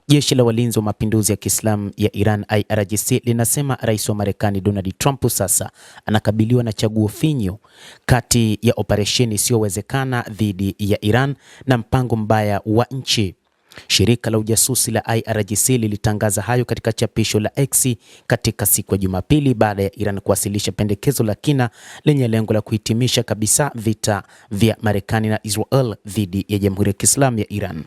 Jeshi la Walinzi wa Mapinduzi ya Kiislamu ya Iran IRGC linasema Rais wa Marekani Donald Trump sasa anakabiliwa na chaguo finyu kati ya operesheni isiyowezekana dhidi ya Iran na mpango mbaya wa nchi. Shirika la ujasusi la IRGC lilitangaza hayo katika chapisho la X katika siku ya Jumapili baada ya Iran kuwasilisha pendekezo la kina lenye lengo la kuhitimisha kabisa vita vya Marekani na Israel dhidi ya Jamhuri ya Kiislamu ya Iran.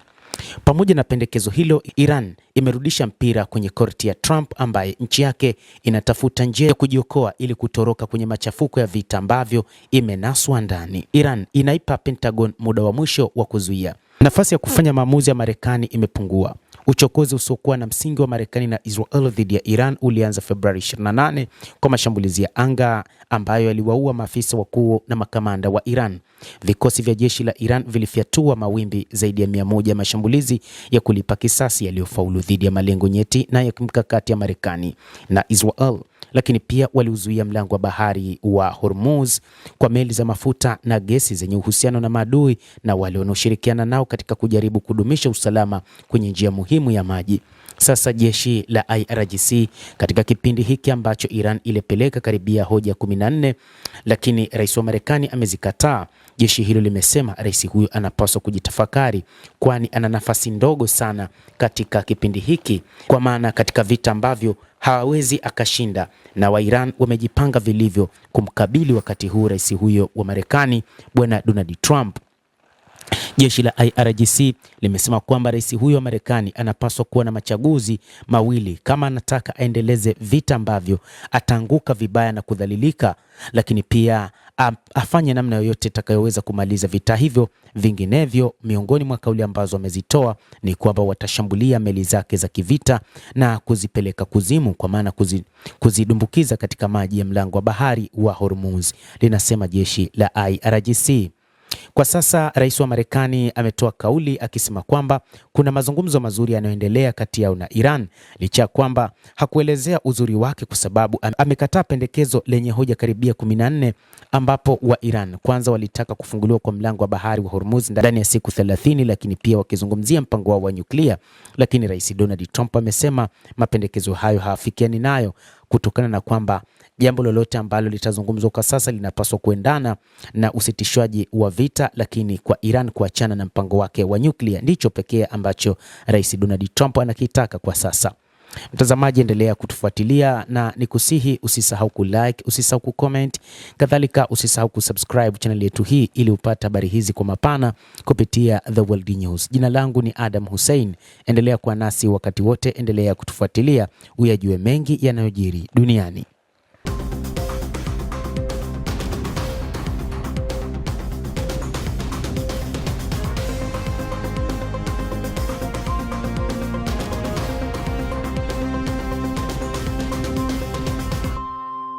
Pamoja na pendekezo hilo, Iran imerudisha mpira kwenye korti ya Trump ambaye nchi yake inatafuta njia ya kujiokoa ili kutoroka kwenye machafuko ya vita ambavyo imenaswa ndani. Iran inaipa Pentagon muda wa mwisho wa kuzuia. Nafasi ya kufanya maamuzi ya Marekani imepungua. Uchokozi usiokuwa na msingi wa Marekani na Israel dhidi ya Iran ulianza Februari 28 kwa mashambulizi ya anga ambayo yaliwaua maafisa wakuu na makamanda wa Iran. Vikosi vya jeshi la Iran vilifyatua mawimbi zaidi ya 100 mashambulizi ya kulipa kisasi yaliyofaulu dhidi ya malengo nyeti na ya kimkakati ya Marekani na Israel, lakini pia waliuzuia mlango wa bahari wa Hormuz kwa meli za mafuta na gesi zenye uhusiano na maadui na wale wanaoshirikiana nao katika kujaribu kudumisha usalama kwenye njia muhimu ya maji. Sasa jeshi la IRGC katika kipindi hiki ambacho Iran ilipeleka karibia hoja 14, lakini rais wa Marekani amezikataa. Jeshi hilo limesema rais huyu anapaswa kujitafakari, kwani ana nafasi ndogo sana katika kipindi hiki, kwa maana katika vita ambavyo hawezi akashinda, na wa Iran wamejipanga vilivyo kumkabili wakati huu rais huyo wa Marekani bwana Donald Trump. Jeshi la IRGC limesema kwamba rais huyo wa Marekani anapaswa kuwa na machaguzi mawili kama anataka aendeleze vita ambavyo ataanguka vibaya na kudhalilika, lakini pia afanye namna yoyote itakayoweza kumaliza vita hivyo. Vinginevyo, miongoni mwa kauli ambazo amezitoa ni kwamba watashambulia meli zake za kivita na kuzipeleka kuzimu, kwa maana kuzidumbukiza katika maji ya mlango wa bahari wa Hormuz, linasema jeshi la IRGC. Kwa sasa rais wa Marekani ametoa kauli akisema kwamba kuna mazungumzo mazuri yanayoendelea kati yao na Iran, licha ya kwamba hakuelezea uzuri wake kwa sababu amekataa pendekezo lenye hoja karibia 14 ambapo wa Iran kwanza walitaka kufunguliwa kwa mlango wa bahari wa Hormuz ndani ya siku 30, lakini pia wakizungumzia mpango wao wa nyuklia. Lakini rais Donald Trump amesema mapendekezo hayo hawafikiani nayo kutokana na kwamba jambo lolote ambalo litazungumzwa kwa sasa linapaswa kuendana na usitishwaji wa vita, lakini kwa Iran kuachana na mpango wake wa nyuklia ndicho pekee ambacho rais Donald Trump anakitaka kwa sasa. Mtazamaji, endelea kutufuatilia na nikusihi usisahau kulike, usisahau kucomment, kadhalika usisahau kusubscribe channel yetu hii ili upate habari hizi kwa mapana kupitia The World News. Jina langu ni Adam Hussein. Endelea kuwa nasi wakati wote, endelea kutufuatilia uyajue mengi yanayojiri duniani.